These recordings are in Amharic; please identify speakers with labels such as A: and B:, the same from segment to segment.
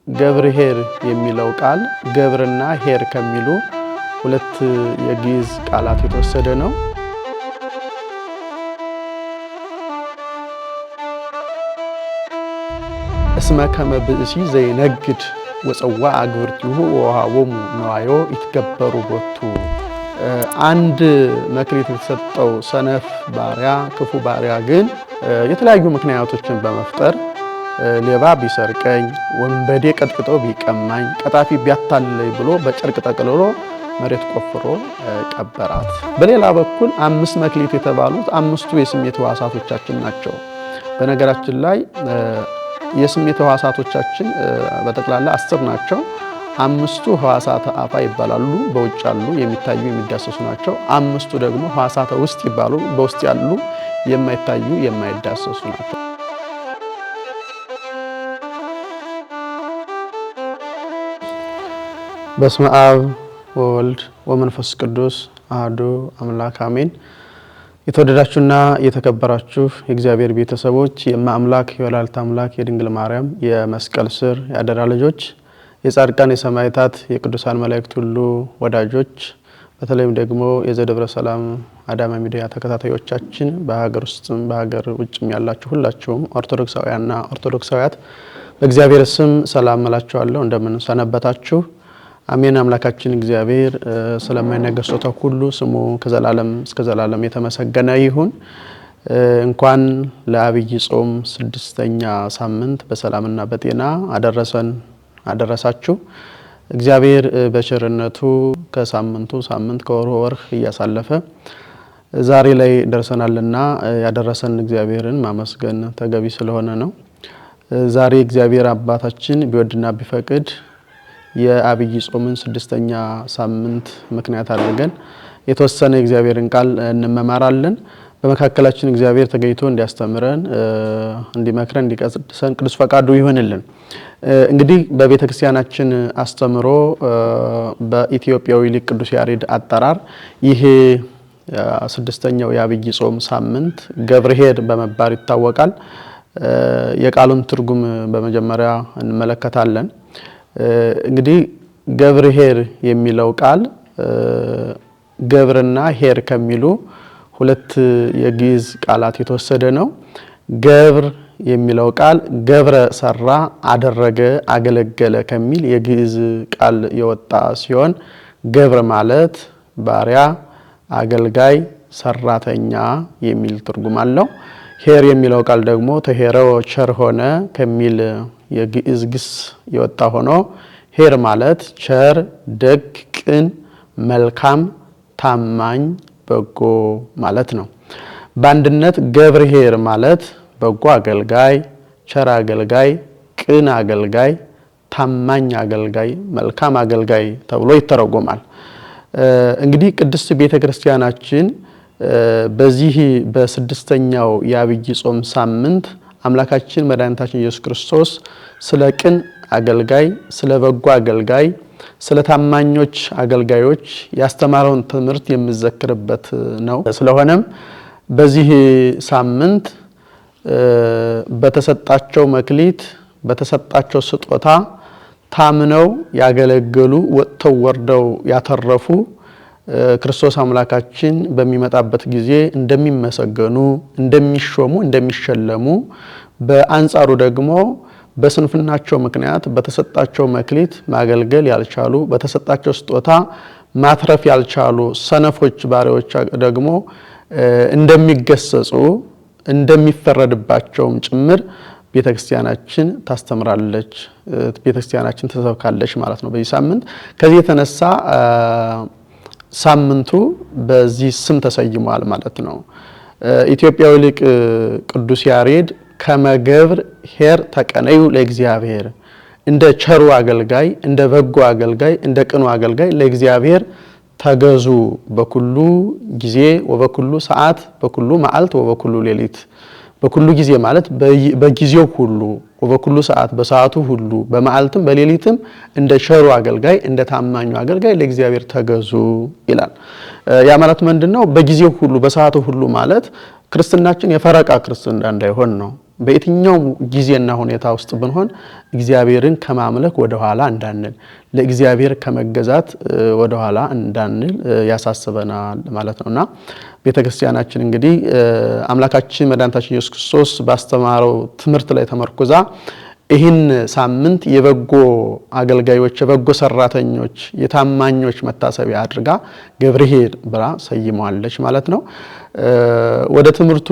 A: ገብርኄር የሚለው ቃል ገብርና ኄር ከሚሉ ሁለት የግዕዝ ቃላት የተወሰደ ነው። እስመ ከመ ብእሲ ዘይነግድ ወፀዋ አግብርቲሁ ወወሃቦሙ ነዋዮ ይትገበሩ ቦቱ። አንድ መክሊት የተሰጠው ሰነፍ ባሪያ ክፉ ባሪያ ግን የተለያዩ ምክንያቶችን በመፍጠር ሌባ ቢሰርቀኝ፣ ወንበዴ ቀጥቅጦ ቢቀማኝ፣ ቀጣፊ ቢያታልለኝ ብሎ በጨርቅ ጠቅልሎ መሬት ቆፍሮ ቀበራት። በሌላ በኩል አምስት መክሊት የተባሉት አምስቱ የስሜት ሕዋሳቶቻችን ናቸው። በነገራችን ላይ የስሜት ሕዋሳቶቻችን በጠቅላላ 10 ናቸው። አምስቱ ሕዋሳተ አፋ ይባላሉ፣ በውጭ ያሉ የሚታዩ የሚዳሰሱ ናቸው። አምስቱ ደግሞ ሕዋሳተ ውስጥ ይባሉ፣ በውስጥ ያሉ የማይታዩ የማይዳሰሱ ናቸው። በስመ አብ ወወልድ ወመንፈስ ቅዱስ አሐዱ አምላክ አሜን። የተወደዳችሁና የተከበራችሁ የእግዚአብሔር ቤተሰቦች፣ የማምላክ የወላዲተ አምላክ የድንግል ማርያም የመስቀል ስር ያደራ ልጆች፣ የጻድቃን የሰማዕታት የቅዱሳን መላእክት ሁሉ ወዳጆች፣ በተለይም ደግሞ የዘደብረ ሰላም አዳማ ሚዲያ ተከታታዮቻችን በሀገር ውስጥም በሀገር ውጭም ያላችሁ ሁላችሁም ኦርቶዶክሳውያንና ኦርቶዶክሳውያት በእግዚአብሔር ስም ሰላም እላችኋለሁ። እንደምን ሰነበታችሁ? አሜን። አምላካችን እግዚአብሔር ስለማይነገር ስጦታው ሁሉ ስሙ ከዘላለም እስከ ዘላለም የተመሰገነ ይሁን። እንኳን ለዐቢይ ጾም 6ኛ ሳምንት በሰላምና በጤና አደረሰን አደረሳችሁ። እግዚአብሔር በቸርነቱ ከሳምንቱ ሳምንት ከወሩ ወር እያሳለፈ ዛሬ ላይ ደርሰናልና ያደረሰን እግዚአብሔርን ማመስገን ተገቢ ስለሆነ ነው። ዛሬ እግዚአብሔር አባታችን ቢወድና ቢፈቅድ የዐቢይ ጾምን 6ኛ ሳምንት ምክንያት አድርገን የተወሰነ እግዚአብሔርን ቃል እንመማራለን። በመካከላችን እግዚአብሔር ተገኝቶ እንዲያስተምረን፣ እንዲመክረን፣ እንዲቀድሰን ቅዱስ ፈቃዱ ይሆንልን። እንግዲህ በቤተክርስቲያናችን አስተምሮ በኢትዮጵያዊ ሊቅ ቅዱስ ያሬድ አጠራር ይሄ 6ኛው የዐቢይ ጾም ሳምንት ገብርኄር በመባል ይታወቃል። የቃሉን ትርጉም በመጀመሪያ እንመለከታለን። እንግዲህ ገብርኄር የሚለው ቃል ገብርና ኄር ከሚሉ ሁለት የግዕዝ ቃላት የተወሰደ ነው። ገብር የሚለው ቃል ገብረ ሰራ፣ አደረገ፣ አገለገለ ከሚል የግዕዝ ቃል የወጣ ሲሆን ገብር ማለት ባሪያ፣ አገልጋይ፣ ሰራተኛ የሚል ትርጉም አለው። ኄር የሚለው ቃል ደግሞ ተኄረወ ቸር ሆነ ከሚል የግዕዝ ግስ የወጣ ሆኖ ኄር ማለት ቸር፣ ደግ፣ ቅን፣ መልካም፣ ታማኝ፣ በጎ ማለት ነው። በአንድነት ገብርኄር ማለት በጎ አገልጋይ፣ ቸር አገልጋይ፣ ቅን አገልጋይ፣ ታማኝ አገልጋይ፣ መልካም አገልጋይ ተብሎ ይተረጎማል። እንግዲህ ቅድስት ቤተክርስቲያናችን በዚህ በ6ኛው የዐቢይ ጾም ሳምንት አምላካችን መድኃኒታችን ኢየሱስ ክርስቶስ ስለ ቅን አገልጋይ፣ ስለ በጎ አገልጋይ፣ ስለ ታማኞች አገልጋዮች ያስተማረውን ትምህርት የምዘክርበት ነው። ስለሆነም በዚህ ሳምንት በተሰጣቸው መክሊት በተሰጣቸው ስጦታ ታምነው ያገለገሉ፣ ወጥተው ወርደው ያተረፉ ክርስቶስ አምላካችን በሚመጣበት ጊዜ እንደሚመሰገኑ፣ እንደሚሾሙ፣ እንደሚሸለሙ፣ በአንጻሩ ደግሞ በስንፍናቸው ምክንያት በተሰጣቸው መክሊት ማገልገል ያልቻሉ፣ በተሰጣቸው ስጦታ ማትረፍ ያልቻሉ ሰነፎች ባሪያዎች ደግሞ እንደሚገሰጹ፣ እንደሚፈረድባቸውም ጭምር ቤተክርስቲያናችን ታስተምራለች፣ ቤተክርስቲያናችን ተሰብካለች ማለት ነው በዚህ ሳምንት። ከዚህ የተነሳ ሳምንቱ በዚህ ስም ተሰይሟል ማለት ነው። ኢትዮጵያዊ ሊቅ ቅዱስ ያሬድ ከመ ገብርኄር ተቀነዩ ለእግዚአብሔር፣ እንደ ቸሩ አገልጋይ፣ እንደ በጎ አገልጋይ፣ እንደ ቅኑ አገልጋይ ለእግዚአብሔር ተገዙ በኩሉ ጊዜ ወበኩሉ ሰዓት፣ በኩሉ መዓልት ወበኩሉ ሌሊት። በኩሉ ጊዜ ማለት በጊዜው ሁሉ፣ ወበኩሉ ሰዓት በሰዓቱ ሁሉ፣ በመዓልትም በሌሊትም እንደ ቸሩ አገልጋይ እንደ ታማኙ አገልጋይ ለእግዚአብሔር ተገዙ ይላል። ያ ማለት ምንድነው? በጊዜው ሁሉ በሰዓቱ ሁሉ ማለት ክርስትናችን የፈረቃ ክርስትና እንዳይሆን ነው። በየትኛው ጊዜና ሁኔታ ውስጥ ብንሆን እግዚአብሔርን ከማምለክ ወደ ኋላ እንዳንል ለእግዚአብሔር ከመገዛት ወደ ኋላ እንዳንል ያሳስበናል ማለት ነውና ቤተክርስቲያናችን እንግዲህ አምላካችን መድኃኒታችን ኢየሱስ ክርስቶስ ባስተማረው ትምህርት ላይ ተመርኩዛ ይህን ሳምንት የበጎ አገልጋዮች የበጎ ሰራተኞች የታማኞች መታሰቢያ አድርጋ ገብርኄር ብላ ሰይማለች ማለት ነው። ወደ ትምህርቱ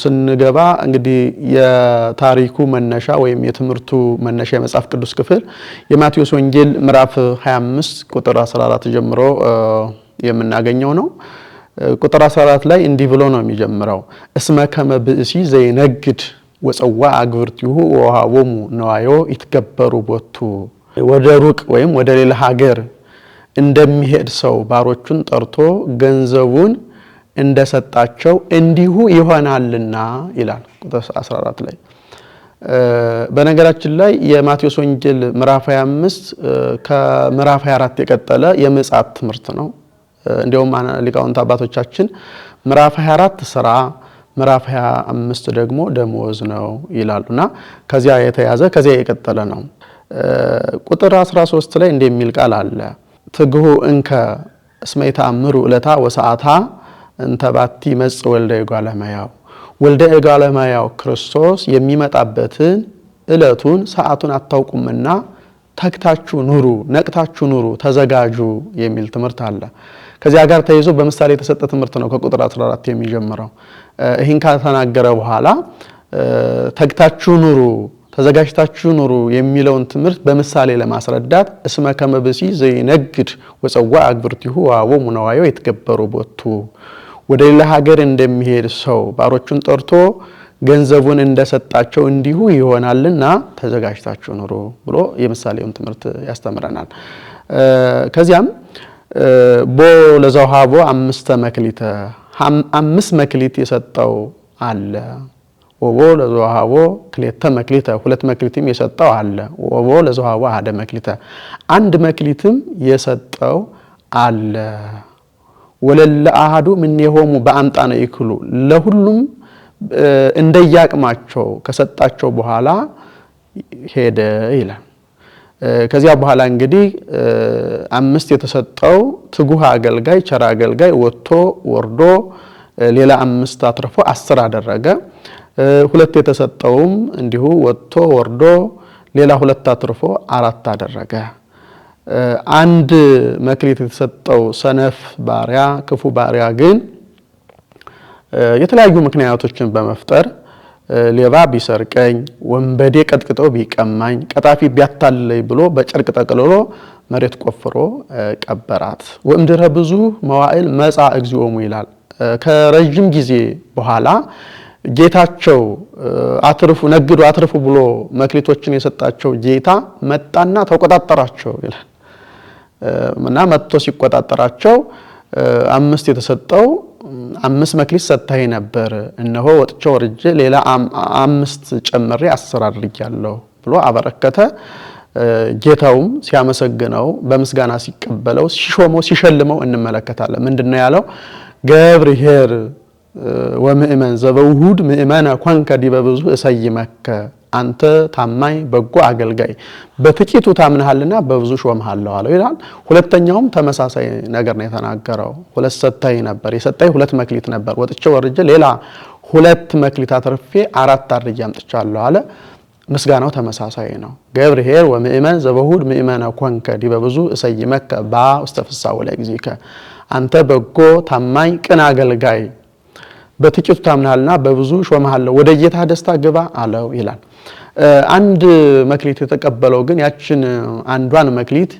A: ስንገባ እንግዲህ የታሪኩ መነሻ ወይም የትምህርቱ መነሻ የመጽሐፍ ቅዱስ ክፍል የማቴዎስ ወንጌል ምዕራፍ 25 ቁጥር 14 ጀምሮ የምናገኘው ነው። ቁጥር 14 ላይ እንዲህ ብሎ ነው የሚጀምረው እስመ ከመ ብእሲ ዘይነግድ ወጸዋ አግብርቲሁ ወሃቦሙ ነዋዮ ይትገበሩ ቦቱ ወደ ሩቅ ወይም ወደ ሌላ ሀገር እንደሚሄድ ሰው ባሮቹን ጠርቶ ገንዘቡን እንደሰጣቸው እንዲሁ ይሆናልና ይላል ቁጥር 14 ላይ። በነገራችን ላይ የማቴዎስ ወንጌል ምዕራፍ 25 ከምዕራፍ 24 የቀጠለ የምጽአት ትምህርት ነው። እንዲያውም ሊቃውንት አባቶቻችን ምዕራፍ 24 ስራ ምዕራፍ 25 ደግሞ ደሞዝ ነው ይላሉና ከዚያ የተያዘ ከዚያ የቀጠለ ነው። ቁጥር 13 ላይ እንደሚል ቃል አለ ትግሁ እንከ እስመ ይተአምሩ ዕለታ ወሰዓታ እንተባቲ መጽ ወልደ እጓለ እመሕያው ወልደ እጓለ እመሕያው ክርስቶስ የሚመጣበትን ዕለቱን ሰዓቱን አታውቁምና ተግታችሁ ኑሩ ነቅታችሁ ኑሩ ተዘጋጁ የሚል ትምህርት አለ። ከዚያ ጋር ተይዞ በምሳሌ የተሰጠ ትምህርት ነው ከቁጥር 14 የሚጀምረው። ይህን ከተናገረ በኋላ ተግታችሁ ኑሩ ተዘጋጅታችሁ ኑሩ የሚለውን ትምህርት በምሳሌ ለማስረዳት እስመ ከመ ብእሲ ዘይነግድ ወጸዋ አግብርቲሁ ወሃቦሙ ነዋዮ ይትገበሩ ቦቱ ወደ ሌላ ሀገር እንደሚሄድ ሰው ባሮቹን ጠርቶ ገንዘቡን እንደሰጣቸው እንዲሁ ይሆናልና ተዘጋጅታችሁ ኑሩ ብሎ የምሳሌውን ትምህርት ያስተምረናል። ከዚያም ቦ ለዘውሃቦ 5 መክሊተ 5 መክሊት የሰጠው አለ ወቦ ለዘውሃቦ 2 መክሊተ 2 መክሊትም የሰጠው አለ ወቦ ለዘውሃቦ 1 መክሊተ 1 መክሊትም የሰጠው አለ ወለለ አሐዱ እምኔሆሙ በአምጣነ ይክሉ ለሁሉም እንደያቅማቸው ከሰጣቸው በኋላ ሄደ ይላል። ከዚያ በኋላ እንግዲህ 5 የተሰጠው ትጉህ አገልጋይ ቸራ አገልጋይ ወጥቶ ወርዶ ሌላ 5 አትርፎ 10 አደረገ። 2 የተሰጠውም እንዲሁ ወጥቶ ወርዶ ሌላ 2 አትርፎ 4 አደረገ። 1 መክሊት የተሰጠው ሰነፍ ባሪያ ክፉ ባሪያ ግን የተለያዩ ምክንያቶችን በመፍጠር ሌባ ቢሰርቀኝ ወንበዴ ቀጥቅጦ ቢቀማኝ ቀጣፊ ቢያታልለኝ ብሎ በጨርቅ ጠቅልሎ መሬት ቆፍሮ ቀበራት። ወእምድረ ብዙ መዋዕል መጻ እግዚኦሙ ይላል። ከረጅም ጊዜ በኋላ ጌታቸው አትርፉ ነግዱ አትርፉ ብሎ መክሊቶችን የሰጣቸው ጌታ መጣና ተቆጣጣራቸው ይላል። እና መጥቶ ሲቆጣጣራቸው 5 የተሰጠው 5 መክሊት ሰጥተኸኝ ነበር እነሆ ወጥቼ ወርጄ ሌላ 5 ጨምሬ 10 አድርጌያለሁ ብሎ አበረከተ። ጌታውም ሲያመሰግነው በምስጋና ሲቀበለው ሲሾመው ሲሸልመው እንመለከታለን። ምንድነው ያለው? ገብርኄር ወምእመን ዘበውሁድ ምእመነ ኮንከ ዲበ ብዙ እሰይመከ አንተ ታማኝ በጎ አገልጋይ በጥቂቱ ታምነሃልና በብዙ ሾምሃለሁ አለው ይላል። ሁለተኛውም ተመሳሳይ ነገር ነው የተናገረው። 2 ሰጥተኸኝ ነበር የሰጠኝ 2 መክሊት ነበር ወጥቼ ወርጄ ሌላ 2 መክሊት አትርፌ 4 አድርጌ አምጥቻለሁ አለ። ምስጋናው ተመሳሳይ ነው። ገብርኄር ወምእመን ዘበውሁድ ምእመነ ኮንከ ዲበ ብዙ እሰይመከ በውስተ ፍስሐ ወለእግዚእከ አንተ በጎ ታማኝ ቅን አገልጋይ በጥቂቱ ታምናልና በብዙ ሾምሃለሁ ወደ ጌታ ደስታ ግባ አለው ይላል። 1 መክሊት የተቀበለው ግን ያችን አንዷን መክሊት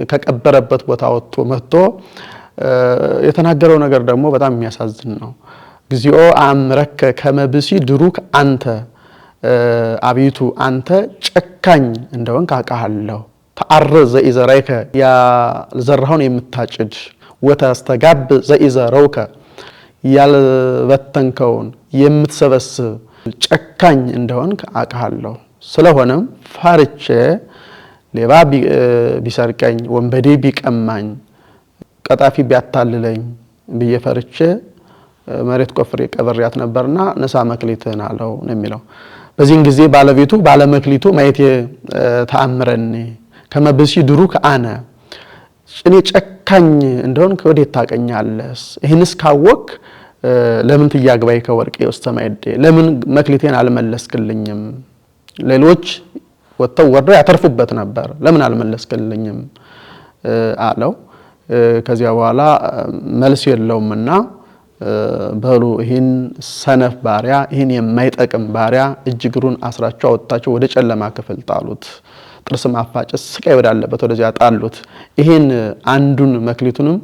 A: ከቀበረበት ቦታ ወጥቶ መጥቶ የተናገረው ነገር ደግሞ በጣም የሚያሳዝን ነው። እግዚኦ አምረከ ከመ ብእሲ ድሩክ አንተ አቤቱ አንተ ጨካኝ እንደሆንክ አውቃለሁ። ተአርዝ ዘኢዘራይከ ያልዘራኸውን የምታጭድ ወተስተጋብ ዘኢዘረውከ ያልበተንከውን የምትሰበስብ ጨካኝ እንደሆንክ አውቃለሁ። ስለሆነም ፈርቼ ሌባ ቢሰርቀኝ ወንበዴ ቢቀማኝ ቀጣፊ ቢያታልለኝ ብዬ ፈርቼ መሬት ቆፍሬ ቀብሬያት ነበርና ንሳ መክሊትህን አለው ነው የሚለው። በዚህን ጊዜ ባለቤቱ ባለመክሊቱ ማየት ተአምረኒ ከመብሲ ድሩክ አነ እኔ ጨካኝ እንደሆን ከወዴት ታቀኛለስ? ይህንስ ካወቅ ለምን ትያግባይ ከወርቄ ውስጥ ማይደ ለምን መክሊቴን አልመለስክልኝም? ሌሎች ወጥተው ወርደው ያተርፉበት ነበር፣ ለምን አልመለስክልኝም አለው። ከዚያ በኋላ መልስ የለውምና በሉ ይህን ሰነፍ ባሪያ ይህን የማይጠቅም ባሪያ እጅግሩን አስራቸው አወጣቸው፣ ወደ ጨለማ ክፍል ጣሉት። ጥርስ ማፋጨት ስቃይ ወዳለበት ወደዚያ ጣሉት። ይህን አንዱን መክሊቱንም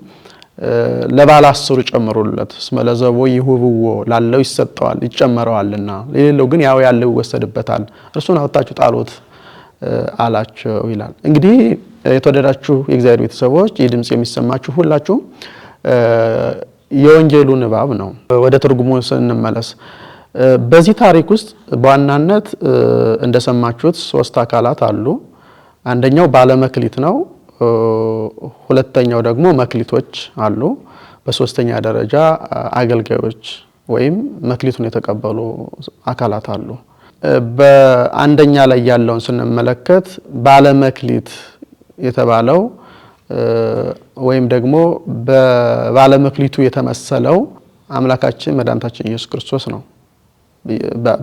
A: ለባለ 10 ጨምሩለት። ስመለዘቦ ይሁብዎ ላለው ይሰጠዋል ይጨመረዋልና ለሌለው ግን ያው ያለው ይወሰድበታል፣ እርሱን አወጣችሁ ጣሉት አላቸው ይላል። እንግዲህ የተወደዳችሁ የእግዚአብሔር ቤተሰቦች ይህ ድምጽ የሚሰማችሁ ሁላችሁ የወንጌሉ ንባብ ነው። ወደ ትርጉሙ ስንመለስ በዚህ ታሪክ ውስጥ በዋናነት እንደሰማችሁት 3 አካላት አሉ። አንደኛው ባለመክሊት ነው። ሁለተኛው ደግሞ መክሊቶች አሉ። በሶስተኛ ደረጃ አገልጋዮች ወይም መክሊቱን የተቀበሉ አካላት አሉ። በአንደኛ ላይ ያለውን ስንመለከት ባለመክሊት የተባለው ወይም ደግሞ በባለመክሊቱ የተመሰለው አምላካችን መድኃኒታችን ኢየሱስ ክርስቶስ ነው።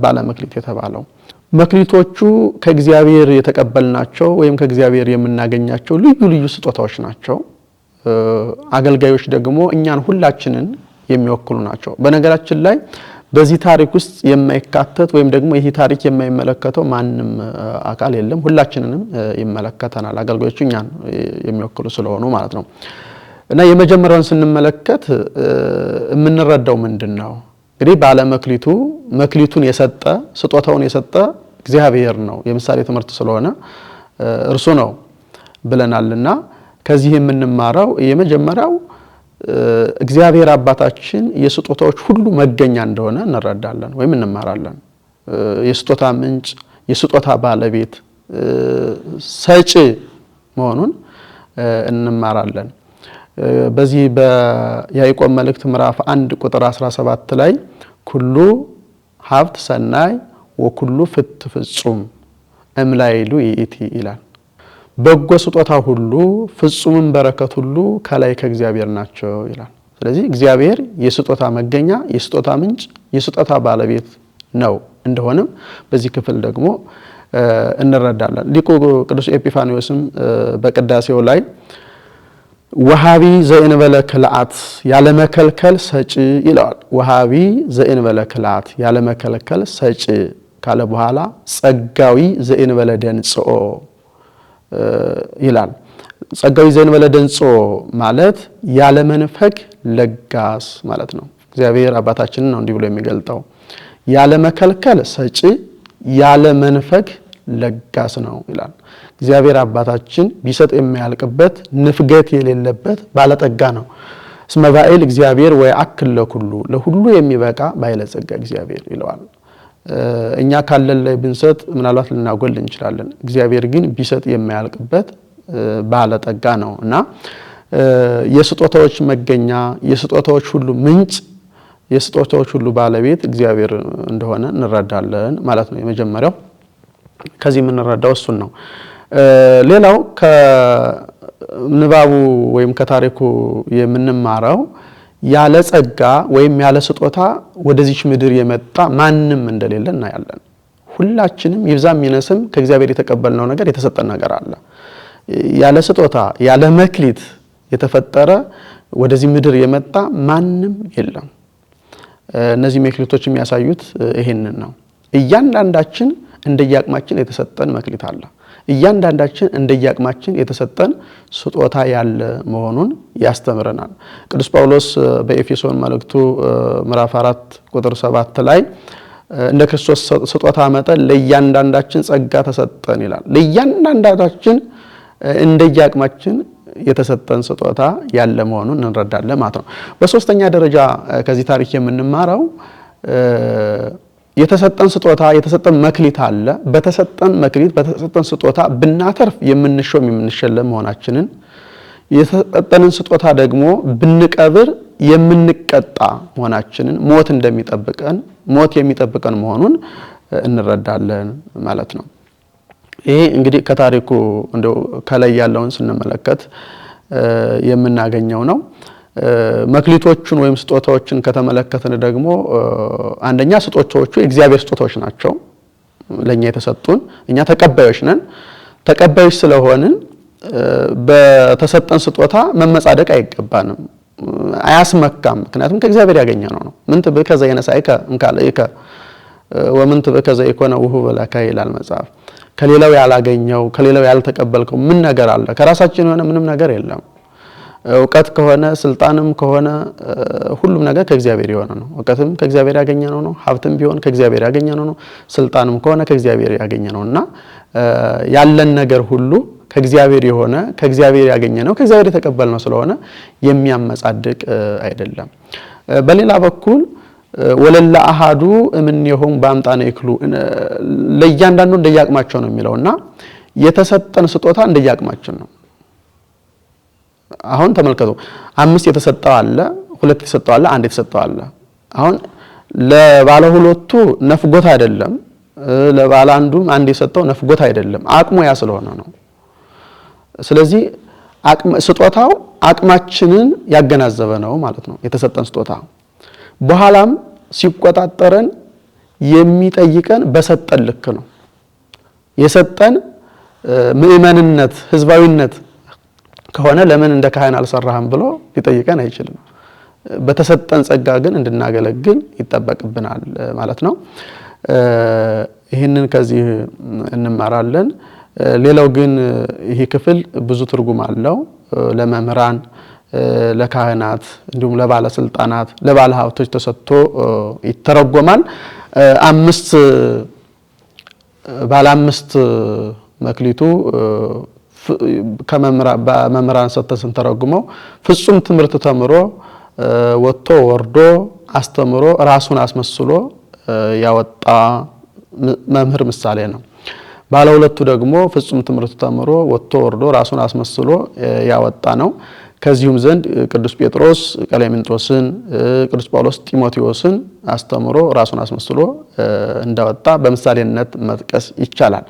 A: ባለመክሊት የተባለው መክሊቶቹ ከእግዚአብሔር የተቀበልናቸው ወይም ከእግዚአብሔር የምናገኛቸው ልዩ ልዩ ስጦታዎች ናቸው። አገልጋዮች ደግሞ እኛን ሁላችንን የሚወክሉ ናቸው። በነገራችን ላይ በዚህ ታሪክ ውስጥ የማይካተት ወይም ደግሞ ይህ ታሪክ የማይመለከተው ማንም አካል የለም። ሁላችንንም ይመለከተናል። አገልጋዮቹ እኛን የሚወክሉ ስለሆኑ ማለት ነው። እና የመጀመሪያውን ስንመለከት የምንረዳው ምንድነው? እንግዲህ ባለመክሊቱ መክሊቱን የሰጠ ስጦታውን የሰጠ እግዚአብሔር ነው። የምሳሌ ትምህርት ስለሆነ እርሱ ነው ብለናልና ከዚህ የምንማረው የመጀመሪያው እግዚአብሔር አባታችን የስጦታዎች ሁሉ መገኛ እንደሆነ እንረዳለን ወይም እንማራለን። የስጦታ ምንጭ፣ የስጦታ ባለቤት፣ ሰጪ መሆኑን እንማራለን። በዚህ በያዕቆብ መልእክት ምዕራፍ 1 ቁጥር 17 ላይ ኩሉ ሀብት ሰናይ ወኩሉ ፍት ፍጹም እምላይሉ ይእቲ ይላል። በጎ ስጦታ ሁሉ ፍጹምም በረከት ሁሉ ከላይ ከእግዚአብሔር ናቸው ይላል። ስለዚህ እግዚአብሔር የስጦታ መገኛ፣ የስጦታ ምንጭ፣ የስጦታ ባለቤት ነው እንደሆነም በዚህ ክፍል ደግሞ እንረዳለን። ሊቁ ቅዱስ ኤጲፋኒዮስም በቅዳሴው ላይ ወሃቢ ዘእንበለ ክልአት ያለመከልከል ሰጪ ይለዋል። ወሃቢ ዘእንበለ ክልአት ያለመከልከል ሰጪ ካለ በኋላ ጸጋዊ ዘእንበለ ደንጽኦ ይላል። ጸጋዊ ዘእንበለ ደንጽኦ ማለት ያለመንፈግ ለጋስ ማለት ነው። እግዚአብሔር አባታችንን ነው እንዲህ ብሎ የሚገልጠው ያለመከልከል ሰጪ ያለመንፈግ ለጋስ ነው ይላል። እግዚአብሔር አባታችን ቢሰጥ የሚያልቅበት ንፍገት የሌለበት ባለጠጋ ነው። እስመ ባኤል እግዚአብሔር ወይአክል ለሁሉ የሚበቃ ባለጸጋ እግዚአብሔር ይለዋል። እኛ ካለን ላይ ብንሰጥ ምናልባት ልናጎል እንችላለን። እግዚአብሔር ግን ቢሰጥ የሚያልቅበት ባለጠጋ ነው እና የስጦታዎች መገኛ፣ የስጦታዎች ሁሉ ምንጭ፣ የስጦታዎች ሁሉ ባለቤት እግዚአብሔር እንደሆነ እንረዳለን ማለት ነው። የመጀመሪያው ከዚህ የምንረዳው እሱን ነው። ሌላው ከንባቡ ወይም ከታሪኩ የምንማረው ያለ ጸጋ ወይም ያለ ስጦታ ወደዚህ ምድር የመጣ ማንም እንደሌለ እናያለን። ሁላችንም ይብዛም ይነስም ከእግዚአብሔር የተቀበልነው ነገር የተሰጠን ነገር አለ። ያለ ስጦታ ያለ መክሊት የተፈጠረ ወደዚህ ምድር የመጣ ማንም የለም። እነዚህ መክሊቶች የሚያሳዩት ይሄንን ነው። እያንዳንዳችን እንደየአቅማችን የተሰጠን መክሊት አለ። እያንዳንዳችን እንደየአቅማችን የተሰጠን ስጦታ ያለ መሆኑን ያስተምረናል። ቅዱስ ጳውሎስ በኤፌሶን መልእክቱ ምዕራፍ 4 ቁጥር 7 ላይ እንደ ክርስቶስ ስጦታ መጠን ለእያንዳንዳችን ጸጋ ተሰጠን ይላል። ለእያንዳንዳችን እንደየአቅማችን የተሰጠን ስጦታ ያለ መሆኑን እንረዳለን ማለት ነው። በሶስተኛ ደረጃ ከዚህ ታሪክ የምንማረው የተሰጠን ስጦታ የተሰጠን መክሊት አለ። በተሰጠን መክሊት በተሰጠን ስጦታ ብናተርፍ የምንሾም የምንሸለም መሆናችንን፣ የተሰጠንን ስጦታ ደግሞ ብንቀብር የምንቀጣ መሆናችንን፣ ሞት የሚጠብቀን መሆኑን እንረዳለን ማለት ነው። ይሄ እንግዲህ ከታሪኩ እንደው ከላይ ያለውን ስንመለከት የምናገኘው ነው። መክሊቶቹን ወይም ስጦታዎችን ከተመለከትን ደግሞ አንደኛ ስጦታዎቹ የእግዚአብሔር ስጦታዎች ናቸው ለኛ የተሰጡን። እኛ ተቀባዮች ነን። ተቀባዮች ስለሆንን በተሰጠን ስጦታ መመጻደቅ አይገባንም፣ አያስመካም። ምክንያቱም ከእግዚአብሔር ያገኘነው ነው። ምን ትብከ ዘይነሳይከ እንካለይከ ወምን ትብከ ዘይኮነ ውሁበ ለከ ይላል መጽሐፍ። ከሌላው ያላገኘው ከሌላው ያልተቀበልከው ምን ነገር አለ? ከራሳችን የሆነ ምንም ነገር የለም። እውቀት ከሆነ ስልጣንም ከሆነ ሁሉም ነገር ከእግዚአብሔር የሆነ ነው። እውቀትም ከእግዚአብሔር ያገኘነው ነው። ሀብትም ቢሆን ከእግዚአብሔር ያገኘነው ነው። ስልጣንም ከሆነ ከእግዚአብሔር ያገኘነውና ያለን ነገር ሁሉ ከእግዚአብሔር የሆነ ከእግዚአብሔር ያገኘነው ከእግዚአብሔር የተቀበልነው ስለሆነ የሚያመጻድቅ አይደለም። በሌላ በኩል ወለላ አሃዱ እምኔሆም ባምጣነ ይክሉ ለእያንዳንዱ እንደያቅማቸው ነው የሚለውና የተሰጠን ስጦታ እንደያቅማችን ነው። አሁን ተመልከቱ፣ 5 የተሰጠው አለ፣ 2 የተሰጠው አለ፣ 1 የተሰጠው አለ። አሁን ለባለ ሁለቱ ነፍጎት አይደለም፣ ለባለ አንዱም 1 የሰጠው ነፍጎት አይደለም፣ አቅሙ ያ ስለሆነ ነው። ስለዚህ ስጦታው አቅማችንን ያገናዘበ ነው ማለት ነው የተሰጠን ስጦታ። በኋላም ሲቆጣጠረን የሚጠይቀን በሰጠን ልክ ነው። የሰጠን ምእመንነት ህዝባዊነት ከሆነ ለምን እንደ ካህን አልሰራህም ብሎ ሊጠይቀን አይችልም። በተሰጠን ጸጋ ግን እንድናገለግል ይጠበቅብናል ማለት ነው። ይህንን ከዚህ እንማራለን። ሌላው ግን ይሄ ክፍል ብዙ ትርጉም አለው ለመምህራን፣ ለካህናት እንዲሁም ለባለስልጣናት፣ ለባለ ሀብቶች ተሰጥቶ ይተረጎማል። ባለ 5 መክሊቱ ከመምህራን ሰጥተን ስንተረጉመው ፍጹም ትምህርት ተምሮ ወጥቶ ወርዶ አስተምሮ ራሱን አስመስሎ ያወጣ መምህር ምሳሌ ነው። ባለ 2ቱ ደግሞ ፍጹም ትምህርት ተምሮ ወጥቶ ወርዶ ራሱን አስመስሎ ያወጣ ነው። ከዚሁም ዘንድ ቅዱስ ጴጥሮስ ቀሌምንጦስን፣ ቅዱስ ጳውሎስ ጢሞቴዎስን አስተምሮ ራሱን አስመስሎ እንዳወጣ በምሳሌነት መጥቀስ ይቻላል።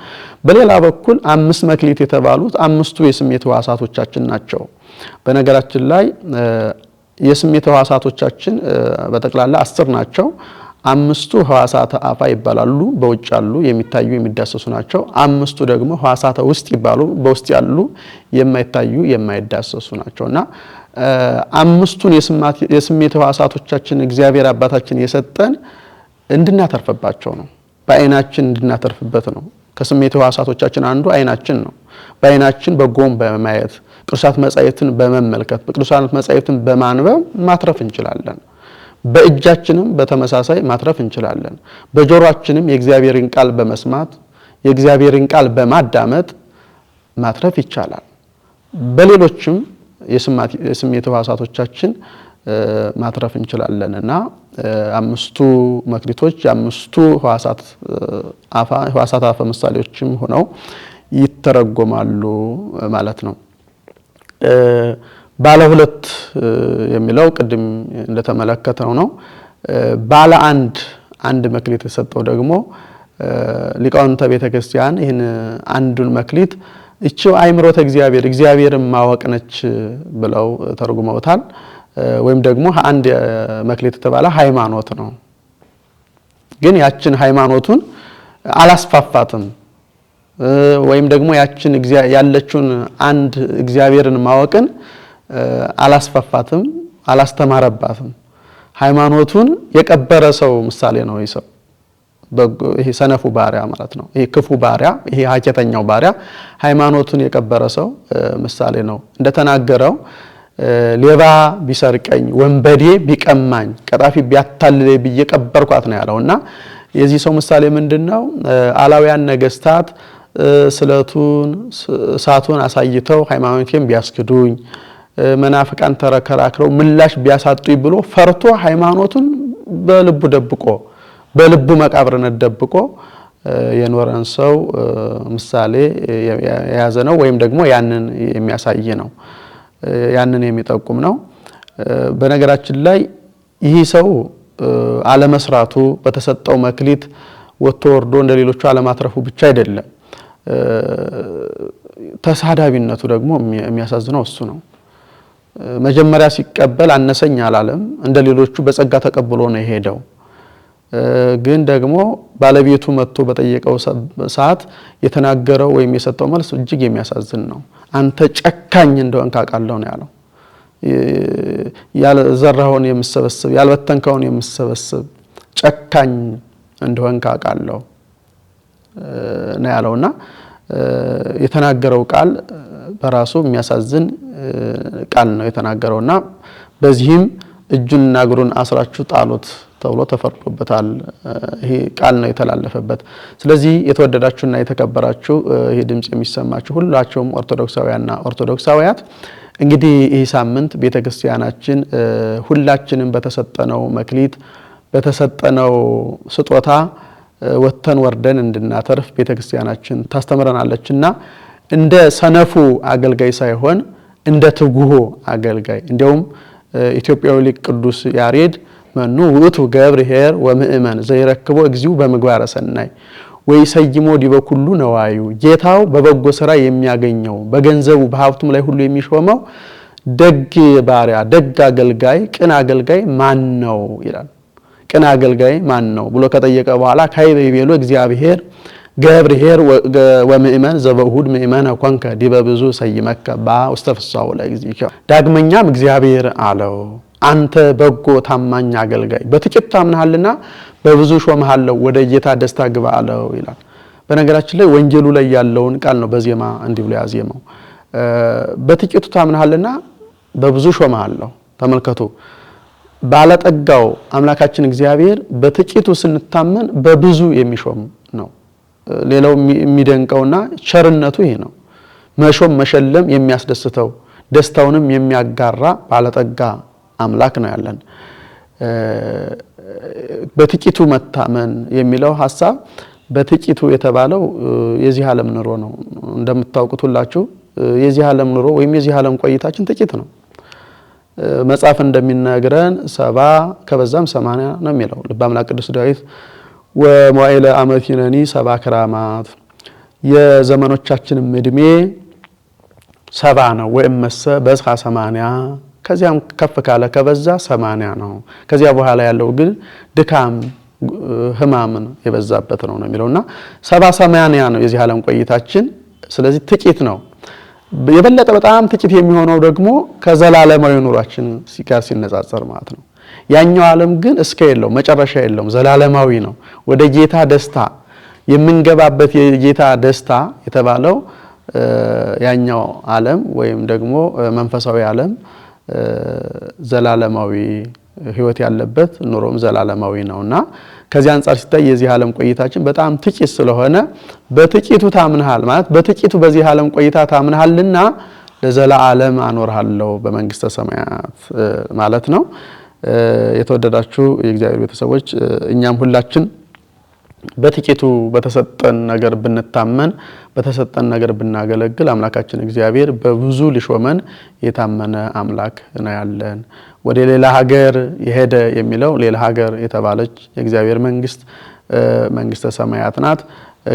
A: በሌላ በኩል 5 መክሊት የተባሉት 5ቱ የስሜት ሕዋሳቶቻችን ናቸው። በነገራችን ላይ የስሜት ሕዋሳቶቻችን በጠቅላላ 10 ናቸው። 5ቱ ሕዋሳተ አፋ ይባላሉ፣ በውጭ ያሉ የሚታዩ የሚዳሰሱ ናቸው። 5ቱ ደግሞ ሕዋሳተ ውስጥ ይባሉ፣ በውስጥ ያሉ የማይታዩ የማይዳሰሱ ናቸውና 5ቱን የስሜት ሕዋሳቶቻችን እግዚአብሔር አባታችን የሰጠን እንድናተርፍባቸው ነው። በአይናችን እንድናተርፍበት ነው። ከስሜት ሕዋሳቶቻችን አንዱ አይናችን ነው። በአይናችን በጎን በማየት ቅዱሳት መጻሕፍትን በመመልከት ቅዱሳት መጻሕፍትን በማንበብ ማትረፍ እንችላለን። በእጃችንም በተመሳሳይ ማትረፍ እንችላለን። በጆሮአችንም የእግዚአብሔርን ቃል በመስማት የእግዚአብሔርን ቃል በማዳመጥ ማትረፍ ይቻላል። በሌሎችም የስሜት ሕዋሳቶቻችን ማትረፍ እንችላለንና 5ቱ መክሊቶች 5ቱ ሕዋሳት አፈ ምሳሌዎችም ሆነው ይተረጎማሉ ማለት ነው። ባለ 2 የሚለው ቅድም እንደተመለከተው ነው። ባለ 1 መክሊት የሰጠው ደግሞ ሊቃውንተ ቤተክርስቲያን ይህን አንዱን መክሊት እቺው አእምሮተ እግዚአብሔርን ማወቅ ነች ብለው ተርጉመውታል። ወይም ደግሞ አንድ መክሊት የተባለ ሃይማኖት ነው። ግን ያችን ሃይማኖቱን አላስፋፋትም ወይም ደግሞ ያችን ያለችውን አንድ እግዚአብሔርን ማወቅን አላስፋፋትም፣ አላስተማረባትም። ሃይማኖቱን የቀበረ ሰው ምሳሌ ነው ይሰው ይሄ ሰነፉ ባሪያ ማለት ነው። ይሄ ክፉ ባሪያ፣ ይሄ ሀኬተኛው ባሪያ ሃይማኖቱን የቀበረ ሰው ምሳሌ ነው። እንደተናገረው ሌባ ቢሰርቀኝ፣ ወንበዴ ቢቀማኝ፣ ቀጣፊ ቢያታልለኝ ብዬ ቀበርኳት ነው ያለውና የዚህ ሰው ምሳሌ ምንድነው? አላውያን ነገስታት ስለቱን እሳቱን አሳይተው ሃይማኖቴን ቢያስክዱኝ፣ መናፍቃን ተከራክረው ምላሽ ቢያሳጡኝ ብሎ ፈርቶ ሃይማኖቱን በልቡ ደብቆ በልቡ መቃብርነት ደብቆ የኖረን ሰው ምሳሌ የያዘ ነው። ወይም ደግሞ ያንን የሚያሳይ ነው፣ ያንን የሚጠቁም ነው። በነገራችን ላይ ይህ ሰው አለመስራቱ በተሰጠው መክሊት ወጥቶ ወርዶ እንደሌሎቹ አለማትረፉ ብቻ አይደለም ተሳዳቢነቱ ደግሞ የሚያሳዝነው እሱ ነው መጀመሪያ ሲቀበል አነሰኝ አላለም እንደሌሎቹ በጸጋ ተቀብሎ ነው የሄደው ግን ደግሞ ባለቤቱ መጥቶ በጠየቀው ሰዓት የተናገረው ወይም የሰጠው መልስ እጅግ የሚያሳዝን ነው አንተ ጨካኝ እንደሆንክ አውቃለሁ ነው ያለው ያልዘራውን የምሰበስብ ያልበተንከውን የምሰበስብ ጨካኝ እንደሆንክ አውቃለሁ ነው ያለውና የተናገረው ቃል በራሱ የሚያሳዝን ቃል ነው የተናገረውና በዚህም እጁንና እግሩን አስራችሁ ጣሉት ተብሎ ተፈርዶበታል ይሄ ቃል ነው የተላለፈበት ስለዚህ የተወደዳችሁና የተከበራችሁ ይሄ ድምጽ የሚሰማችሁ ሁላችሁም ኦርቶዶክሳውያንና ኦርቶዶክሳውያት እንግዲህ ይሄ ሳምንት ቤተክርስቲያናችን ሁላችንም በተሰጠነው መክሊት በተሰጠነው ስጦታ ወተን ወርደን እንድናተርፍ ቤተክርስቲያናችን ታስተምረናለችና እንደ ሰነፉ አገልጋይ ሳይሆን እንደ ትጉሁ አገልጋይ እንዲያውም ኢትዮጵያዊ ሊቅ ቅዱስ ያሬድ መኑ ውእቱ ገብርኄር ወምእመን ዘይረክቦ እግዚኡ በምግባረ ሰናይ ወይ ሰይሞ ዲበ ኩሉ ነዋዩ ጌታው በበጎ ስራ የሚያገኘው በገንዘቡ በሀብቱም ላይ ሁሉ የሚሾመው ደግ ባሪያ ደግ አገልጋይ ቅን አገልጋይ ማን ነው ይላል ቅን አገልጋይ ማን ነው ብሎ ከጠየቀ በኋላ ካይበ ይቤሎ እግዚአብሔር ገብርኄር ወምእመን ዘበሁድ ምእመን ኮንከ ዲበ ብዙ ሰይመከ ባ ወስተፍሳው ለግዚከ ዳግመኛም እግዚአብሔር አለው አንተ በጎ ታማኝ አገልጋይ በጥቂት ታምናልና በብዙ ሾመሃለው ወደ ጌታ ደስታ ግባ አለው ይላል በነገራችን ላይ ወንጌሉ ላይ ያለውን ቃል ነው በዜማ እንዲህ ብሎ ያዜመው በጥቂቱ ታምናልና በብዙ ሾመሃለው ተመልከቱ ባለጠጋው አምላካችን እግዚአብሔር በጥቂቱ ስንታመን በብዙ የሚሾም ነው ሌላው የሚደንቀውና ቸርነቱ ይሄ ነው መሾም መሸለም የሚያስደስተው ደስታውንም የሚያጋራ ባለጠጋ አምላክ ነው ያለን በጥቂቱ መታመን የሚለው ሐሳብ በጥቂቱ የተባለው የዚህ ዓለም ኑሮ ነው እንደምታውቁት ሁላችሁ የዚህ ዓለም ኑሮ ወይም የዚህ ዓለም ቆይታችን ጥቂት ነው መጽሐፍ እንደሚነግረን 70 ከበዛም 80 ነው የሚለው ልበ አምላክ ቅዱስ ዳዊት ወመዋዕለ ዓመቲነኒ 70 ክራማት የዘመኖቻችንም እድሜ 70 ነው ወይም መሰ በዝኻ 80 ከዚያም ከፍ ካለ ከበዛ 80 ነው ከዚያ በኋላ ያለው ግን ድካም ህማምን የበዛበት ነው የሚለውና 70 80 ነው የዚህ ዓለም ቆይታችን ስለዚህ ጥቂት ነው የበለጠ በጣም ጥቂት የሚሆነው ደግሞ ከዘላለማዊ ኑሯችን ሲጋር ሲነጻጸር ማለት ነው ያኛው ዓለም ግን እስከ የለው መጨረሻ የለውም ዘላለማዊ ነው ወደ ጌታ ደስታ የምንገባበት የጌታ ደስታ የተባለው ያኛው ዓለም ወይም ደግሞ መንፈሳዊ ዓለም ዘላለማዊ ህይወት ያለበት ኑሮም ዘላለማዊ ነውና ከዚህ አንፃር ሲታይ የዚህ ዓለም ቆይታችን በጣም ጥቂት ስለሆነ በጥቂቱ ታምናል ማለት በጥቂቱ በዚህ ዓለም ቆይታ ታምናልና ለዘላለም አኖርሃለሁ በመንግስተ ሰማያት ማለት ነው የተወደዳችሁ የእግዚአብሔር ቤተሰቦች እኛም ሁላችን በጥቂቱ በተሰጠን ነገር ብንታመን በተሰጠን ነገር ብናገለግል አምላካችን እግዚአብሔር በብዙ ሊሾመን የታመነ አምላክ ነው ያለን ወደ ሌላ ሀገር የሄደ የሚለው ሌላ ሀገር የተባለች የእግዚአብሔር መንግስተ ሰማያት ናት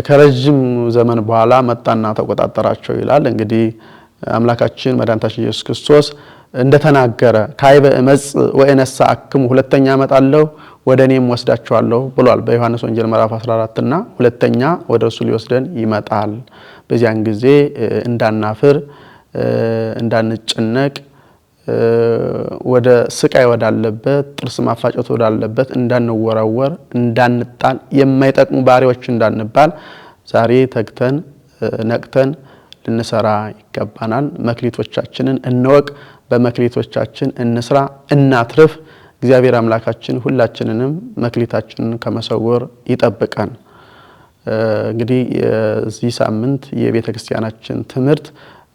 A: ከረጅም ዘመን በኋላ መጣና ተቆጣጣራቸው ይላል እንግዲህ አምላካችን መድኃኒታችን ኢየሱስ ክርስቶስ እንደተናገረ ካይበ እመጽ ወእነሳአክሙ ሁለተኛ መጣለው ወደኔም ወስዳቸዋለሁ ብሏል በዮሐንስ ወንጌል ምዕራፍ 14 እና ሁለተኛ ወደሱ ሊወስደን ይመጣል በዚያን ጊዜ እንዳናፍር እንዳንጨነቅ ወደ ስቃይ ወዳለበት ጥርስ ማፋጨት ወዳለበት እንዳንወራወር እንዳንጣል የማይጠቅሙ ባሪዎች እንዳንባል ዛሬ ተግተን ነቅተን ልንሰራ ይገባናል መክሊቶቻችንን እንወቅ በመክሊቶቻችን እንስራ እናትርፍ እግዚአብሔር አምላካችን ሁላችንንም መክሊታችንን ከመሰወር ይጠብቀን እንግዲህ እዚህ ሳምንት የቤተክርስቲያናችን ትምህርት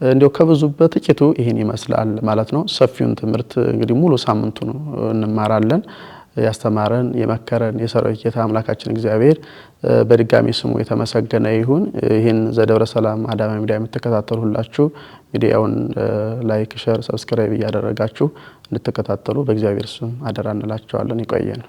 A: እንደው ከብዙ በጥቂቱ ይሄን ይመስላል ማለት ነው ሰፊውን ትምህርት እንግዲህ ሙሉ ሳምንቱን እንማራለን ያስተማረን የመከረን የሰራዊት ጌታ አምላካችን እግዚአብሔር በድጋሚ ስሙ የተመሰገነ ይሁን ይሄን ዘደብረ ሰላም አዳማ ሚዲያ የምትከታተሉ ሁላችሁ ቪዲዮውን ላይክ ሼር ሰብስክራይብ ያደረጋችሁ እንድትከታተሉ በእግዚአብሔር ስም አደራ እንላችኋለን ይቆየን